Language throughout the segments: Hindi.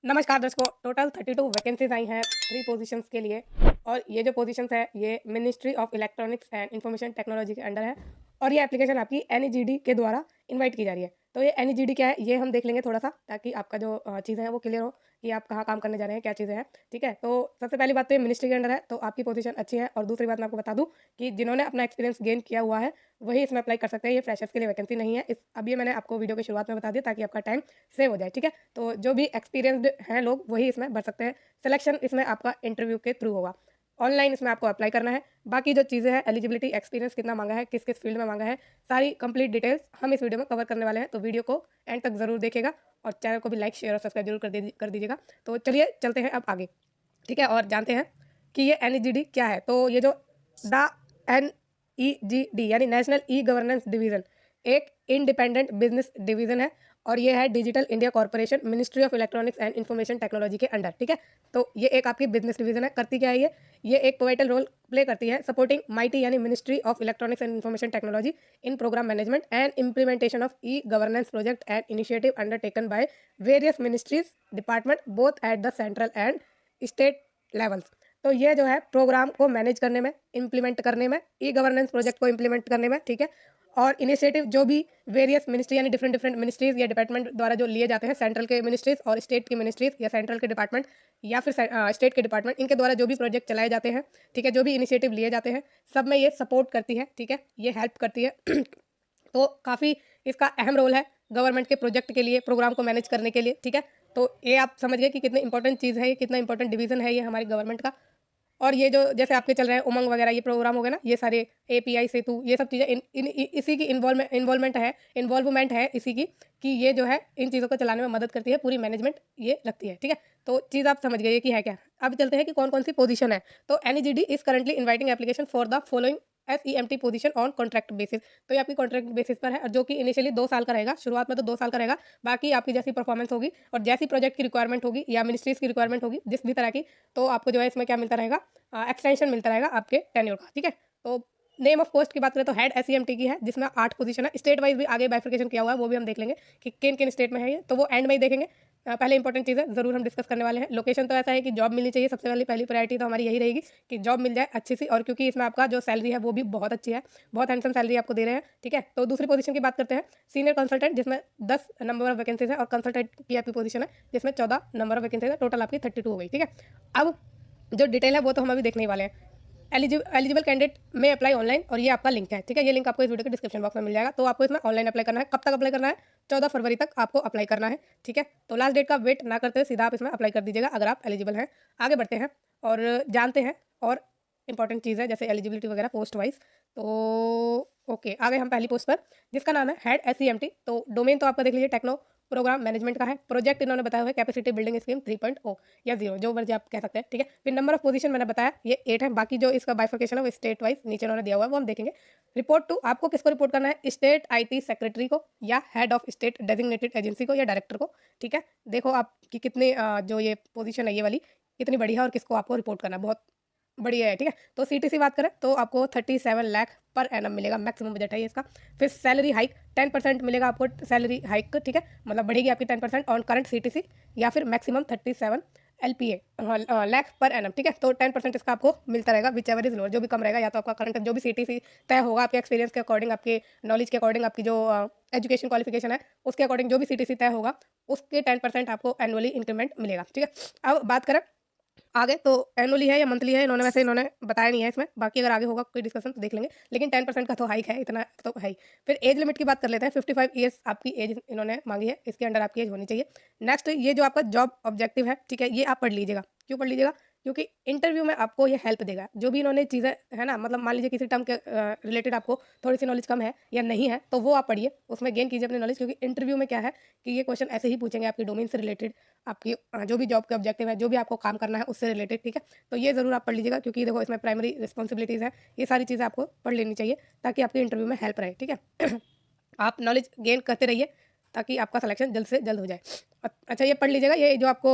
नमस्कार दर्शकों, टोटल 32 वैकेंसीज आई हैं 3 पोजीशंस के लिए। और ये जो पोजीशंस है ये ministry of electronics and information technology के अंडर है। और ये एप्लीकेशन आपकी एनईजीडी के द्वारा इनवाइट की जा रही है। तो ये एनईजीडी क्या है ये हम देख लेंगे थोड़ा सा, ताकि आपका जो चीज़ें हैं वो क्लियर हो कि आप कहाँ काम करने जा रहे हैं, क्या चीज़ें हैं। ठीक है, तो सबसे पहली बात तो ये मिनिस्ट्री के अंडर है, तो आपकी पोजीशन अच्छी है। और दूसरी बात मैं आपको बता दूं कि जिन्होंने अपना एक्सपीरियंस गेन किया हुआ है वही इसमें अप्लाई कर सकते हैं। ये फ्रेशर्स के लिए वैकेंसी नहीं है। अब ये मैंने आपको वीडियो की शुरुआत में बता दिया ताकि आपका टाइम सेव हो जाए। ठीक है, तो जो भी एक्सपीरियंसड हैं लोग वही इसमें भर सकते हैं। सिलेक्शन इसमें आपका इंटरव्यू के थ्रू होगा। ऑनलाइन इसमें आपको अप्लाई करना है। बाकी जो चीज़ें हैं, एलिजिबिलिटी, एक्सपीरियंस कितना मांगा है, किस किस फील्ड में मांगा है, सारी कंप्लीट डिटेल्स हम इस वीडियो में कवर करने वाले हैं। तो वीडियो को एंड तक ज़रूर देखिएगा और चैनल को भी लाइक, शेयर और सब्सक्राइब जरूर कर दीजिएगा। तो चलिए चलते हैं अब आगे। ठीक है, और जानते हैं कि ये एनईजीडी क्या है। तो ये जो द एनईजीडी यानी नेशनल ई गवर्नेंस डिवीजन एक इंडिपेंडेंट बिजनेस डिवीजन है। और ये है digital India corporation, ministry of electronics and information technology के अंडर। ठीक है, तो ये एक आपकी बिजनेस डिवीजन है। करती क्या है ये एक वाइटल रोल प्ले करती है सपोर्टिंग माइटी यानी ministry of electronics and information technology in program management and implementation of e governance project and initiative undertaken by various ministries department both at the central and state levels. तो ये जो है प्रोग्राम को मैनेज करने में, इम्प्लीमेंट करने में, ई गवर्नेंस प्रोजेक्ट को इम्प्लीमेंट करने में। ठीक है, और इनिशिएटिव जो भी वेरियस मिनिस्ट्री यानी डिफरेंट डिफरेंट मिनिस्ट्रीज या डिपार्टमेंट द्वारा जो लिए जाते हैं, सेंट्रल के मिनिस्ट्रीज और स्टेट की मिनिस्ट्रीज या सेंट्रल के डिपार्टमेंट या फिर स्टेट के डिपार्टमेंट, इनके द्वारा जो भी प्रोजेक्ट चलाए जाते हैं, ठीक है, जो भी इनिशिएटिव लिए जाते हैं, सब में ये सपोर्ट करती है। ठीक है, ये हेल्प करती है। तो काफ़ी इसका अहम रोल है गवर्नमेंट के प्रोजेक्ट के लिए, प्रोग्राम को मैनेज करने के लिए। ठीक है, तो ये आप समझ गए कि कितनी इंपॉर्टेंट चीज़ है, ये कितना इंपॉर्टेंट डिवीजन है ये हमारी गवर्नमेंट का। और ये जो जैसे आपके चल रहे हैं उमंग वगैरह ये प्रोग्राम हो गए ना, ये सारे एपीआई सेतु, ये सब चीज़ें इसी की इन्वॉल्वमेंट है इसी की, कि ये जो है इन चीज़ों को चलाने में मदद करती है, पूरी मैनेजमेंट ये रखती है। ठीक है, तो चीज़ आप समझ गए कि है क्या। अब चलते हैं कि कौन कौन सी पोजीशन है। तो NeGD is currently inviting application for the following SEMT position on contract basis. तो ये आपकी कॉन्ट्रैक्ट बेसिस पर है, और जो कि इनिशियली 2 साल का रहेगा। शुरुआत में तो 2 साल का रहेगा, बाकी आपकी जैसी परफॉर्मेंस होगी और जैसी प्रोजेक्ट की रिक्वायरमेंट होगी या मिनिस्ट्रीज की रिक्वायरमेंट होगी जिस भी तरह की, तो आपको जो है इसमें क्या मिलता रहेगा, एक्सटेंशन मिलता रहेगा आपके टेन्योर का। ठीक है, तो नेम ऑफ पोस्ट की बात करें तो हेड SEMT की है, जिसमें 8 पोजीशन है। स्टेट वाइज भी आगे बाइफिकेशन किया हुआ है, वो भी हम देख लेंगे कि किन किन स्टेट में है ये, तो वो एंड में ही देखेंगे। पहले इंपॉर्टेंट चीज़ है ज़रूर हम डिस्कस करने वाले हैं। लोकेशन तो ऐसा है कि जॉब मिलनी चाहिए, सबसे पहली प्रायोरिटी तो हमारी यही रहेगी कि जॉब मिल जाए अच्छी सी, और क्योंकि इसमें आपका जो सैलरी है वो भी बहुत अच्छी है, बहुत हैंडसम सैलरी आपको दे रहे हैं। ठीक है, तो दूसरी पोजीशन की बात करते हैं, सीनियर कंसल्टेंट, जिसमें 10 नंबर ऑफ वैकेंसीज है, और कंसल्टेंट की आपकी पोजीशन है जिसमें 14 नंबर ऑफ वैकेंसीज है। टोटल आपकी 32 हो गई। ठीक है, अब जो डिटेल है वो तो हम अभी देखने ही वाले हैं। एलिजिबल कैंडिडेट में अप्लाई ऑनलाइन, और ये आपका लिंक है। ठीक है, ये लिंक आपको इस वीडियो के डिस्क्रिप्शन बॉक्स में मिल जाएगा। तो आपको इसमें ऑनलाइन अप्लाई करना है। कब तक अप्लाई करना है? 14 फरवरी तक आपको अप्लाई करना है। ठीक है, तो लास्ट डेट का वेट ना करते हुए सीधा आप इसमें अप्लाई कर दीजिएगा अगर आप एलिजिबल हैं। आगे बढ़ते हैं और जानते हैं और इंपॉर्टेंट चीज़ है जैसे एलिजिबिलिटी वगैरह पोस्ट वाइज। तो ओके, आ गए हम पहली पोस्ट पर, जिसका नाम है हेड SEMT। तो डोमेन तो आपका देख लीजिए, टेक्नो प्रोग्राम मैनेजमेंट का है। प्रोजेक्ट इन्होंने बताया हुआ है कैपेसिटी बिल्डिंग स्कीम 3.0 या 0, जो मर्जी आप कह सकते हैं। ठीक है, फिर नंबर ऑफ पोजीशन मैंने बताया ये 8 है। बाकी जो इसका बाइफर्केशन है वो स्टेट वाइज नीचे उन्होंने दिया हुआ है, वो हम देखेंगे। रिपोर्ट टू, आपको किसको रिपोर्ट करना है? स्टेट IT सेक्रेटरी को, या head of state designated agency को, या डायरेक्टर को। ठीक है, देखो आपकी कितनी जो ये पोजीशन है ये वाली कितनी बड़ी है और किसको आपको रिपोर्ट करना है, बहुत बढ़िया है। ठीक है, तो CTC बात करें तो आपको 37 लाख पर एनम मिलेगा, मैक्सिमम बजट है ये इसका। फिर सैलरी हाइक 10% मिलेगा आपको, सैलरी हाइक। ठीक है, मतलब बढ़ेगी आपकी 10% ऑन करंट CTC, या फिर maximum 37 LPA lakh per annum. ठीक है, तो 10% इसका आपको मिलता रहेगा, विच एवर इज लोअर, जो भी कम रहेगा, या तो आपका करंट जो भी CTC तय होगा आपके एक्सपीरियंस के अकॉर्डिंग, आपके नॉलेज के अकॉर्डिंग, आपकी जो एजुकेशन क्वालिफिकेशन है उसके अकॉर्डिंग जो भी CTC तय होगा उसके 10% आपको एनुअली इंक्रीमेंट मिलेगा। ठीक है, अब बात करें आगे, तो एनुअली है या मंथली है इन्होंने बताया नहीं है इसमें, बाकी अगर आगे होगा कोई डिस्कशन तो देख लेंगे, लेकिन 10% का तो हाइक है, इतना तो है ही। फिर एज लिमिट की बात कर लेते हैं। 55 ईयर्स आपकी एज इन्होंने मांगी है, इसके अंडर आपकी एज होनी चाहिए। नेक्स्ट, ये जो आपका जॉब ऑब्जेक्टिव है, ठीक है, ये आप पढ़ लीजिएगा। क्यों पढ़ लीजिएगा? क्योंकि इंटरव्यू में आपको ये हेल्प देगा। जो भी इन्होंने चीज़ें है ना, मतलब मान लीजिए किसी टर्म के रिलेटेड आपको थोड़ी सी नॉलेज कम है या नहीं है, तो वो आप पढ़िए, उसमें गेन कीजिए अपनी नॉलेज। क्योंकि इंटरव्यू में क्या है कि ये क्वेश्चन ऐसे ही पूछेंगे आपकी डोमेन से रिलेटेड, आपकी जो भी जॉब के ऑब्जेक्टिव है, जो भी आपको काम करना है उससे रिलेटेड। ठीक है, तो ये ज़रूर आप पढ़ लीजिएगा, क्योंकि देखो इसमें प्राइमरी रिस्पॉन्सिबिलिटीज़ है, ये सारी चीज़ें आपको पढ़ लेनी चाहिए ताकि आपके इंटरव्यू में हेल्प रहे। ठीक है, आप नॉलेज गेन करते रहिए ताकि आपका सिलेक्शन जल्द से जल्द हो जाए। अच्छा, ये पढ़ लीजिएगा, ये जो आपको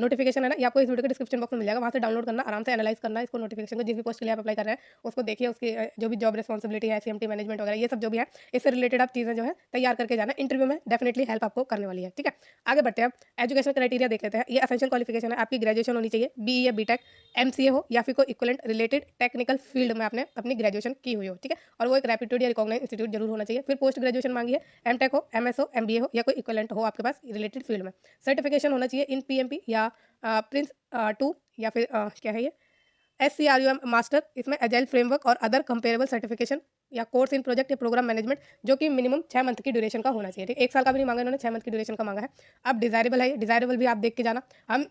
नोटिफिकेशन है ना, ये आपको इस वीडियो के डिस्क्रिप्शन बॉक्स में मिल जाएगा, वहाँ से डाउनलोड करना, आराम से एनालाइज करना इसको, नोटिफिकेशन को, जिस भी पोस्ट के लिए आप अप्लाई कर रहे हैं उसको देखिए, उसकी जो भी जॉब रिस्पॉन्सिबिलिटी है, सीएमटी मैनेजमेंट वगैरह, ये सब जो भी है, इससे रिलेटेड आप चीज़ें जो है तैयार करके जाना, इंटरव्यू में डेफिनेटली हेल्प आपको करने वाली है। ठीक है, आगे बढ़ते हैं, एजुकेशन क्राइटेरिया देख लेते हैं। ये एसेंशियल क्वालिफिकेशन है, आपकी ग्रेजुएशन होनी चाहिए, बीई या बीटेक, एमसीए हो या फिर कोई इक्विवेलेंट रिलेटेड टेक्निकल फील्ड में आपने अपनी ग्रेजुएशन की हुई हो। ठीक है, और वो एक रेप्यूटेड या रिकॉग्नाइज इंस्टीट्यूट जरूर होना चाहिए। फिर पोस्ट ग्रेजुएशन मांगी है, एमटेक हो, एमएस हो, एमबीए हो या कोई इक्विवेलेंट हो आपके पास रिलेटेड फील्ड में। सर्टिफिकेशन होना चाहिए इन पीएमपी या प्रिंस 2 या फिर क्या है ये एससीआरयूएम मास्टर, इसमें एजाइल फ्रेमवर्क और अदर कंपेरेबल सर्टिफिकेशन या कोर्स इन प्रोजेक्ट या प्रोग्राम मैनेजमेंट, जो कि मिनिमम 6 मंथ की ड्यूरेशन का होना चाहिए। ठीक, 1 साल का भी नहीं मांगा इन्होंने, 6 मंथ की ड्यूरेशन का मांगा है। अब डिजायरेबल है, डिजायरेबल भी आप देख के जाना, हम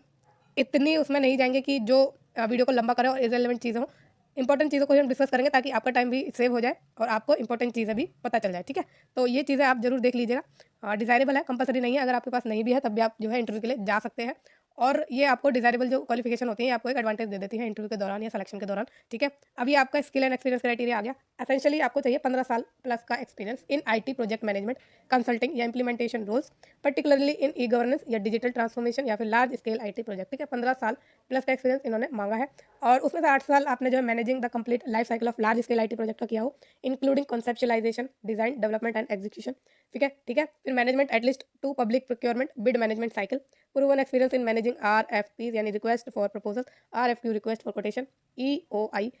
इतनी उसमें नहीं जाएंगे कि जो वीडियो को लंबा करे और इरेलेवेंट चीज़ें हो। इंपॉर्टेंट चीज़ों को ही हम डिस्कस करेंगे ताकि आपका टाइम भी सेव हो जाए और आपको इंपॉर्टेंट चीज़ें भी पता चल जाए। ठीक है, तो ये चीज़ें आप जरूर देख लीजिएगा। डिजायरेबल है, कंपलसरी नहीं है, अगर आपके पास नहीं भी है तब भी आप जो है इंटरव्यू के लिए जा सकते हैं। और ये आपको डिजायरेबल जो क्वालिफिकेशन होती है, ये आपको एक एडवांटेज दे देती है इंटरव्यू के दौरान या सिलेक्शन के दौरान। ठीक है, अब ये आपका स्किल एंड एक्सपीरियंस क्राइटेरिया आ गया। एसेंशियली आपको चाहिए 15 साल प्लस का experience in IT project management, consulting या implementation roles, particularly in e governance या डिजिटल ट्रांसफॉर्मेशन या फिर लार्ज स्केल आईटी प्रोजेक्ट। ठीक है, 15 साल प्लस का एक्सपीरियंस इन्होंने मांगा है, और उसमें से 8 साल आपने जो है managing the complete life cycle of large scale IT project का किया हो, including conceptualization, design, development and execution. ठीक है, ठीक है, फिर management at least 2 public procurement bid management cycle, proven experience in managing RFPs यानी request for proposal, RFQ request for quotation, EOI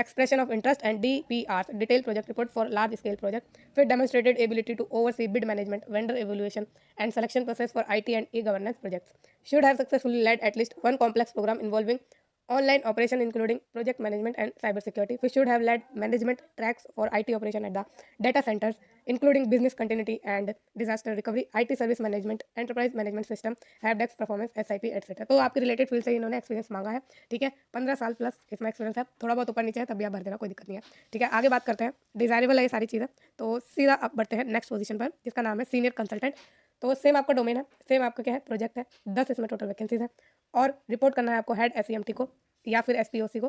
expression of interest and DPRs detailed project report for large scale project, फिर demonstrated ability to oversee bid management, vendor evaluation and selection process for IT and e-governance projects, should have successfully led at least one complex program involving online operation including project management and cyber security, we should have led management tracks for IT operation at the data centers including business continuity and disaster recovery, IT service management, enterprise management system, helpdesk performance, SIP etc. तो आपके रिलेटेड फील्ड से इन्होंने एक्सपीरियंस मांगा है। ठीक है, 15 साल प्लस इसमें एक्सपीरियंस है, थोड़ा बहुत ऊपर नीचे है तब भी आप भर देना, कोई दिक्कत नहीं है। ठीक है, आगे बात करते हैं, डिजायरेबल है ये सारी चीज़ें, तो सीधा आप बढ़ते हैं नेक्स्ट पोजीशन पर जिसका नाम है सीनियर कंसल्टेंट। तो सेम आपका डोमेन है, सेम आपका क्या है प्रोजेक्ट है, 10 इसमें टोटल वैकेंसीज है, और रिपोर्ट करना है आपको हेड एसईएमटी को या फिर एसपीओसी को।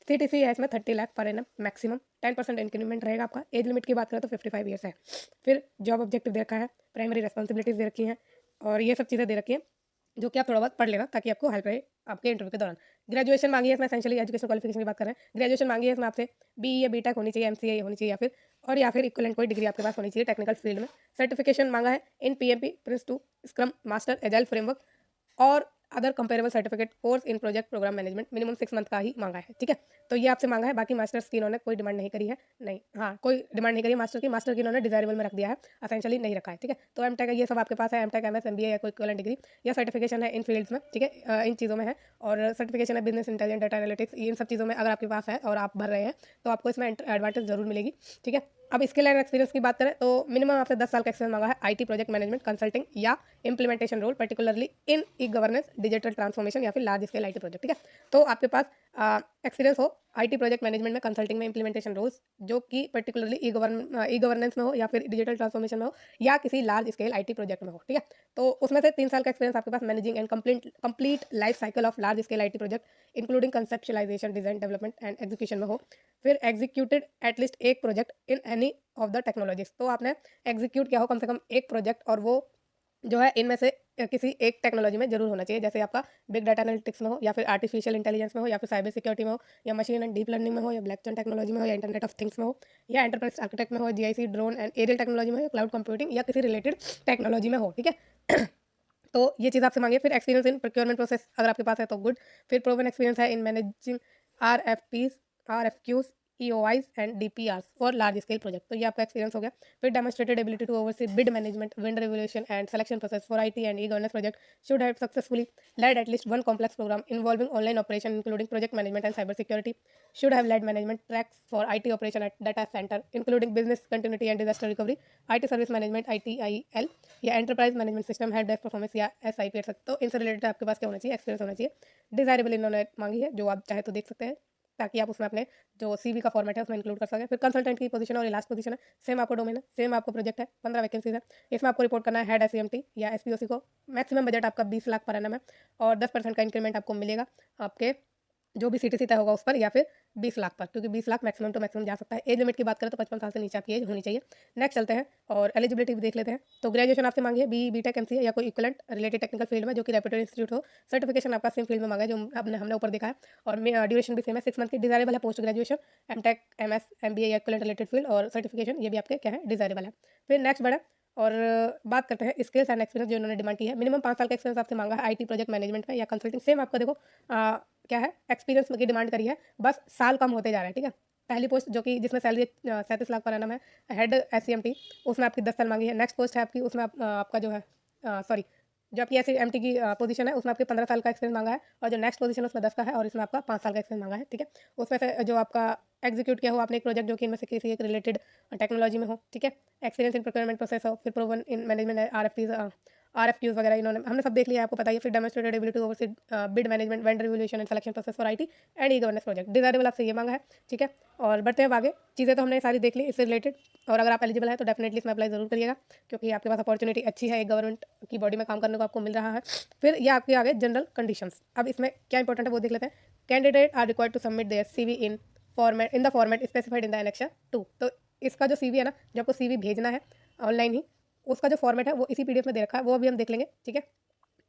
सीटीसी है इसमें 30 lakh per annum maximum, 10% increment रहेगा आपका। एज लिमिट की बात करें तो 55 ईयर्स है। फिर जॉब ऑब्जेक्टिव दे रखा है, प्राइमरी रेस्पॉन्सिबिलिटीज दे रखी हैं, और ये सब चीज़ें दे रखी हैं जो कि आप थोड़ा बहुत पढ़ लेना ताकि आपको हेल्प रहे आपके इंटरव्यू के दौरान। ग्रेजुएशन मांगी है इसमें, एसेंशियली एजुकेशन क्वालिफिकेशन की बात कर रहे हैं, ग्रेजुएशन मांगी है इसमें आपसे बीई या बीटेक होनी चाहिए, एमसीए होनी चाहिए या फिर इक्विवेलेंट कोई डिग्री आपके पास होनी चाहिए टेक्निकल फील्ड में। सर्टिफिकेशन मांगा है in PMP, Prince 2, scrum master, agile framework और other comparable certificate course in project program management, minimum 6 month का ही मांगा है। ठीक है, तो ये आपसे मांगा है, बाकी मास्टर्स की इन्होंने कोई डिमांड नहीं करी है, नहीं, हाँ कोई डिमांड नहीं करी है मास्टर की इन्होंने डिजायरेबल में रख दिया है, एसेंशियली नहीं रखा है। ठीक है, तो एमटेक ये सब आपके पास है, एमटेक, एमएस, एमबीए या कोई इक्विवेलेंट डिग्री या सर्टिफिकेशन है इन फील्ड्स में। ठीक है, इन चीज़ों में है, और सर्टिफिकेशन है बिजनेस इंटेलिजेंस, डाटा एनालिटिक्स, इन सब चीज़ों में अगर आपके पास है और आप भर रहे हैं तो आपको इसमें एडवांटेज जरूर मिलेगी। ठीक है, अब स्किल एंड एक्सपीरियंस की बात करें तो मिनिमम आपसे 10 साल का एक्सपीरियंस मांगा है आईटी प्रोजेक्ट मैनेजमेंट, कंसल्टिंग या implementation role, particularly in e governance, digital transformation या फिर लार्ज स्केल आईटी प्रोजेक्ट। ठीक है, तो आपके पास एक्सपीरियंस हो आईटी प्रोजेक्ट मैनेजमेंट में, कंसल्टिंग में, इंप्लीमेंटेशन रोल्स जो कि पर्टिकुलरली ई गवर्नेंस में हो या फिर डिजिटल ट्रांसफॉर्मेशन में हो या किसी लार्ज स्केल आईटी प्रोजेक्ट में हो। ठीक है, तो उसमें से 3 साल का एक्सपीरियंस आपके पास managing and complete life cycle of large scale IT project including conceptualization, design, development and execution में हो। फिर एग्जीक्यूटेड एटलीस्ट एक project in any of the technologies, तो आपने एग्जीक्यूट किया हो कम से कम एक प्रोजेक्ट, और वो जो है इनमें से किसी एक टेक्नोलॉजी में जरूर होना चाहिए, जैसे आपका बिग डाटा एनालिटिक्स में हो या फिर आर्टिफिशियल इंटेलिजेंस में हो या फिर साइबर सिक्योरिटी में हो या मशीन एंड डीप लर्निंग में हो या ब्लॉकचेन टेक्नोलॉजी में हो या इंटरनेट ऑफ थिंग्स में हो या एंटरप्राइज आर्किटेक्ट में हो, GIC, drone and aerial technology में हो या क्लाउड कंप्यूटिंग या किसी रिलेटेड टेक्नोलॉजी में हो। ठीक है तो ये चीज़ आपसे मांगिए। फिर एक्सपीरियंस इन प्रोक्योरमेंट प्रोसेस अगर आपके पास है तो गुड। फिर प्रोवन एक्सपीरियंस है in managing RFPs, RFQs, EOIs and DPRs for large scale project, तो ये आपका एक्सपीरियंस हो गया। फिर demonstrated ability to oversee bid management, vendor evolution and selection process for IT and e governance project, should have successfully led at least one complex program involving online operation including project management and cyber security, should have led management tracks for IT operation at data center including business continuity and disaster recovery, IT service management, ITIL या enterprise management system, help desk performance या SIP। तो इनसे रिलेटेड आपके पास क्या होना चाहिए, एक्सपीरियंस होना चाहिए। डिजायरेबल इन्होंने मांगी है, जो आप चाहे तो देख सकते हैं ताकि आप उसमें अपने जो सीवी का फॉर्मेट है उसमें इंक्लूड कर सकें। फिर कंसल्टेंट की पोजीशन और ये लास्ट पोजीशन है, सेम आपको डोमेन है, सेम आपको प्रोजेक्ट है, 15 वैकेंसीज है। इसमें आपको रिपोर्ट करना है हेड एसईएमटी या एसपीओसी को। मैक्सिमम बजट आपका 20 लाख पर एनम है और 10% का इंक्रीमेंट आपको मिलेगा आपके जो भी सीटीसी तय होगा उस पर, या फिर 20 लाख पर, क्योंकि 20 लाख मैक्सिमम टू मैक्सिमम जा सकता है। एज लिमिट की बात करें तो 55 साल से नीचे आपकी एज होनी चाहिए। नेक्स्ट चलते हैं और एलिजिबिलिटी भी देख लेते हैं। तो ग्रेजुएशन आपसे मांगी है बीई, बीटेक, एमसीए या कोई इक्विवेलेंट रिलेटेड टेक्निकल फील्ड में जो कि रेप्यूटेड इंस्टीट्यूट हो। सर्टिफिकेशन आपका सेम फील्ड में मांगा है जो हमने ऊपर देखा है, और ड्यूरेशन भी सेम है 6 मंथ की। डिजायरेबल है post graduation, MTech, MS, MBA या इक्विवेलेंट रिलेटेड फील्ड, और सर्टिफिकेशन ये भी आपके क्या है, डिजायरेबल है। फिर नेक्स्ट बढ़े और बात करते हैं स्किल्स एंड एक्सपीरियंस जो उन्होंने डिमांड की है। मिनिमम 5 साल का एक्सपीरियंस आपसे मांगा है आईटी प्रोजेक्ट मैनेजमेंट में या कंसल्टिंग। सेम आपका देखो क्या है, एक्सपीरियंस की डिमांड करी है, बस साल कम होते जा रहा है, ठीक है। पहली पोस्ट जो कि जिसमें सैलरी 37 लाख पर एनम है, हेड एससीएमटी, उसमें आपकी 10 साल मांगी है। नेक्स्ट पोस्ट है आपकी, उसमें आपका जो है सॉरी, जो आपकी एससीएमटी की पोजीशन है उसमें आपके 15 साल का एक्सपीरियंस मांगा है, और जो नेक्स्ट पोजीशन है उसमें 10 का है, और इसमें आपका 5 साल का एक्सपीरियंस मांगा है, ठीक है। उसमें से जो आपका एग्जीक्यूट किया हो आपने एक प्रोजेक्ट जो कि इनमें से किसी एक रिलेटेड टेक्नोलॉजी में हो, ठीक है। एक्सपीरियंस इन प्रोक्योरमेंट प्रोसेस हो, फिर प्रूवन इन मैनेजमेंट आरएफपीज वगैरह इन्होंने हमने सब देख लिया है, आपको पता ही है। फिर demonstrated ability oversee bid management, vendor revolution and selection process for IT and e governance project. Desirable आपसे ये मांगा है, ठीक है। और बढ़ते हैं आगे, चीज़ें तो हमने सारी देख ली इससे रिलेटेड, और अगर आप एलिजिबल है तो डेफिनेटली इसमें अप्लाई जरूर करिएगा, क्योंकि आपके पास अपॉर्चुनिटी अच्छी है, एक गवर्नमेंट की बॉडी में काम करने को आपको मिल रहा है। फिर ये आपके आगे जनरल कंडीशंस, अब इसमें क्या इंपॉर्टेंट है वो देख लेते हैं। Candidate are required to submit their CV in the format specified in the annexure 2। तो इसका जो सीवी है ना, जो आपको सीवी भेजना है ऑनलाइन ही, उसका जो फॉर्मेट है वो इसी पीडीएफ में दे रखा है, वो अभी हम देख लेंगे, ठीक है।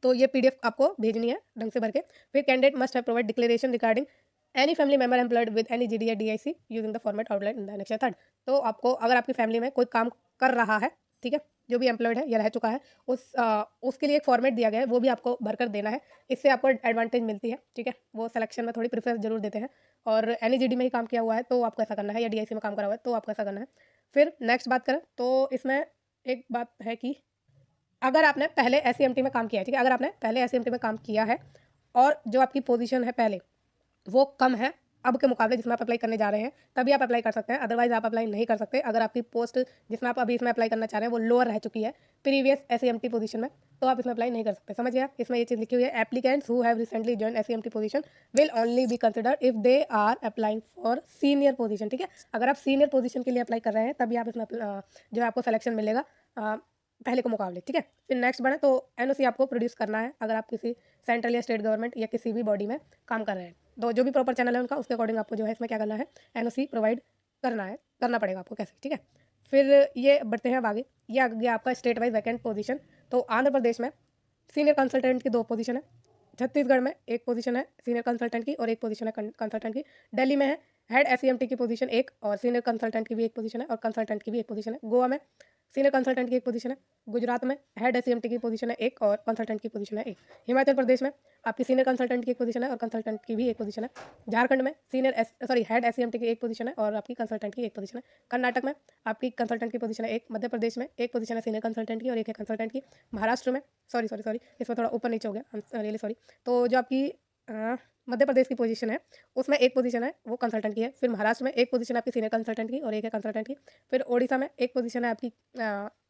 तो ये पीडीएफ आपको भेजनी है ढंग से भर के। फिर candidate must have provide declaration regarding any family member employed with any GD या DIC using the format outline in the annexure 3। तो आपको अगर आपकी फैमिली में कोई काम कर रहा है, ठीक है, जो भी एम्प्लॉयड है या रह चुका है, उसके लिए एक फॉर्मेट दिया गया है, वो भी आपको भरकर देना है। इससे आपको एडवांटेज मिलती है, ठीक है। वो सिलेक्शन में थोड़ी प्रेफरेंस जरूर देते हैं, और एनी जीडी में ही काम किया हुआ है तो आपको ऐसा करना है, या डीआईसी में काम करा हुआ है तो आपको ऐसा करना है। फिर नेक्स्ट बात करें तो इसमें एक बात है कि अगर आपने पहले एससीएमटी में काम किया है, ठीक है, अगर आपने पहले एससीएमटी में काम किया है और जो आपकी पोजीशन है पहले वो कम है अब के मुकाबले जिसमें आप अप्लाई करने जा रहे हैं, तभी आप अप्लाई कर सकते हैं, अदरवाइज आप अप्लाई नहीं कर सकते। अगर आपकी पोस्ट जिसमें आप अभी इसमें अप्लाई करना चाह रहे हैं वो लोअर रह चुकी है प्रीवियस एससीएमटी पोजीशन में, तो आप इसमें अप्लाई नहीं कर सकते। समझिए आप, इसमें ये चीज़ लिखी हुई है, applicants who have recently join SCMT position will only be considered if they are applying for senior position, ठीक है। अगर आप सीनियर पोजीशन के लिए अप्लाई कर रहे हैं तभी आप इसमें जो है आपको सिलेक्शन मिलेगा पहले के मुकाबले, ठीक है। फिर नेक्स्ट बढ़े तो एनओसी आपको प्रोड्यूस करना है अगर आप किसी सेंट्रल या स्टेट गवर्नमेंट या किसी भी बॉडी में काम कर रहे हैं, तो जो भी प्रॉपर चैनल है उनका उसके अकॉर्डिंग आपको जो है इसमें क्या करना है, एनओसी प्रोवाइड करना पड़ेगा आपको, कैसे, ठीक है। फिर ये बढ़ते हैं अब आगे, ये आ गया आपका स्टेट वाइज वैकेंट पोजीशन। तो आंध्र प्रदेश में सीनियर कंसल्टेंट की 2 पोजीशन है, छत्तीसगढ़ में 1 पोजीशन है सीनियर कंसल्टेंट की और 1 पोजीशन है कंसल्टेंट की, दिल्ली में है हेड एससीएमटी की पोजीशन 1 और सीनियर कंसल्टेंट की भी 1 पोजीशन है और कंसल्टेंट की भी 1 पोजीशन है, गोवा में सीनियर कंसल्टेंट की 1 पोजीशन है, गुजरात में हेड एससीएमटी की पोजीशन है 1 और कंसल्टेंट की पोजीशन है 1, हिमाचल प्रदेश में आपकी सीनियर कंसल्टेंट की 1 पोजीशन है और कंसल्टेंट की भी 1 पोजीशन है, झारखंड में हेड एससीएमटी की 1 पोजीशन है और आपकी कंसल्टेंट की 1 पोजीशन है, कर्नाटक में आपकी कंसल्टेंट की पोजीशन है 1, मध्य प्रदेश में 1 पोजीशन है सीनियर कंसल्टेंट की और 1 है कंसल्टेंट की, महाराष्ट्र में सॉरी इसमें थोड़ा ऊपर नीचे हो गया, आई एम रियली सॉरी। तो जो आपकी मध्य प्रदेश की पोजीशन है उसमें 1 पोजीशन है वो कंसल्टेंट की है, फिर महाराष्ट्र में 1 पोजीशन है आपकी सीनियर कंसल्टेंट की और 1 है कंसल्टेंट की, फिर ओडिशा में 1 पोजीशन है आपकी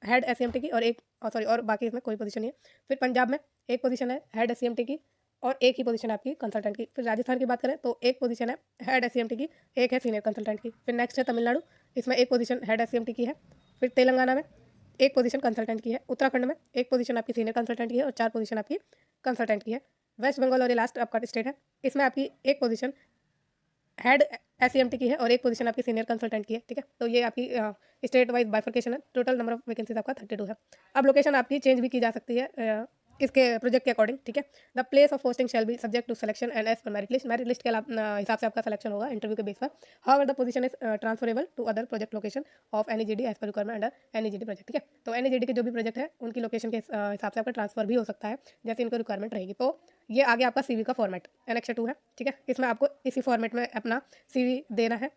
हेड एससीएमटी की और बाकी इसमें कोई पोजीशन नहीं है, फिर पंजाब में 1 पोजीशन है हेड एससीएमटी की और 1 ही पोजीशन है आपकी कंसल्टेंट की, फिर राजस्थान की बात करें तो 1 पोजीशन है हेड एससीएमटी की, 1 है सीनियर कंसल्टेंट की, फिर नेक्स्ट है तमिलनाडु, इसमें 1 पोजीशन हेड एससीएमटी की है, फिर तेलंगाना में 1 पोजीशन कंसल्टेंट की है, उत्तराखंड में 1 पोजीशन आपकी सीनियर कंसल्टेंट की है और 4 पोजीशन आपकी कंसल्टेंट की है, वेस्ट बंगाल और ये लास्ट आपका स्टेट है, इसमें आपकी 1 पोजीशन हेड एससीएमटी की है और 1 पोजीशन आपकी सीनियर कंसल्टेंट की है, ठीक है। तो ये आपकी स्टेट वाइज बाइफर्केशन है, टोटल नंबर ऑफ वैकेंसीज आपका 32 है। अब लोकेशन आपकी चेंज भी की जा सकती है इसके प्रोजेक्ट के अकॉर्डिंग, ठीक है। The place of posting shall be subject to selection and as per merit list के हिसाब से आपका सिलेक्शन होगा इंटरव्यू के बेस पर। However the position is transferable to other project location of NeGD as per requirement under NeGD project, ठीक है। तो एनईजीडी के जो भी प्रोजेक्ट है उनकी लोकेशन के हिसाब से आपका ट्रांसफर भी हो सकता है जैसे इनको रिक्वायरमेंट रहेगी। तो ये आगे आपका सीवी का फॉर्मेट एनेक्सर 2 है, ठीक है। इसमें आपको इसी फॉर्मेट में अपना सीवी देना है,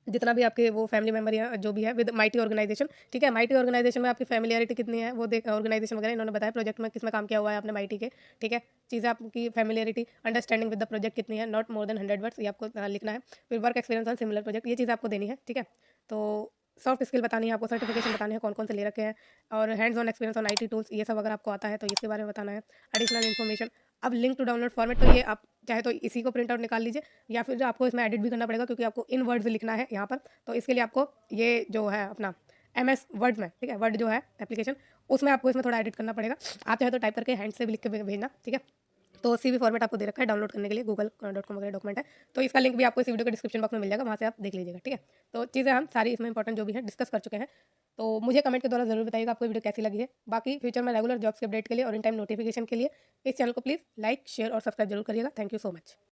जितना भी आपके वो फैमिली मेंबर या जो भी है विद माइटी ऑर्गेनाइजेशन, ठीक है। माइटी ऑर्गेनाइजेशन में आपकी फैमिलियरिटी कितनी है वो देख, ऑर्गेनाइजेशन वगैरह इन्होंने बताया, प्रोजेक्ट में किसमें काम किया हुआ है आपने माइटी के, ठीक है। चीज़ें आपकी familiarity understanding with the project कितनी है, नॉट मोर देन 100 वर्ड्स, ये आपको लिखना है। फिर work experience on similar project, ये चीज़ आपको देनी है, ठीक है। तो सॉफ्ट स्किल बतानी है आपको, सर्टिफिकेशन बतानी है कौन कौन से ले रखे हैं, और hands on experience on IT tools, ये सब अगर आपको आता है तो इसके बारे में बताना है। एडिशनल इन्फॉर्मेशन, अब लिंक टू डाउनलोड फॉर्मेट, तो ये आप चाहे तो इसी को प्रिंट आउट निकाल लीजिए या फिर आपको इसमें एडिट भी करना पड़ेगा क्योंकि आपको इन वर्ड्स लिखना है यहाँ पर, तो इसके लिए आपको ये जो है अपना MS वर्ड में, ठीक है, वर्ड जो है एप्लीकेशन उसमें आपको इसमें थोड़ा एडिट करना पड़ेगा। आप चाहे तो टाइप करके हैंड से भी लिख के भेजना, ठीक है। तो CV फॉर्मेट आपको दे रखा है डाउनलोड करने के लिए, google.com वगैरह डॉक्यूमेंट है। तो इसका लिंक भी आपको इस वीडियो के डिस्क्रिप्शन बॉक्स में मिल जाएगा, वहाँ से आप देख लीजिएगा, ठीक है। तो चीज़ें हम सारी इसमें इंपॉर्टेंट जो भी है डिस्कस कर चुके हैं। तो मुझे कमेंट के द्वारा ज़रूर बताइएगा आपको वीडियो कैसी लगी है। बाकी फ्यूचर में रेगुलर जॉब्स के अपडेट के लिए और इन टाइम नोटिफिकेशन के लिए इस चैनल को प्लीज़ लाइक, शेयर और सब्सक्राइब जरूर करिएगा। Thank you so much.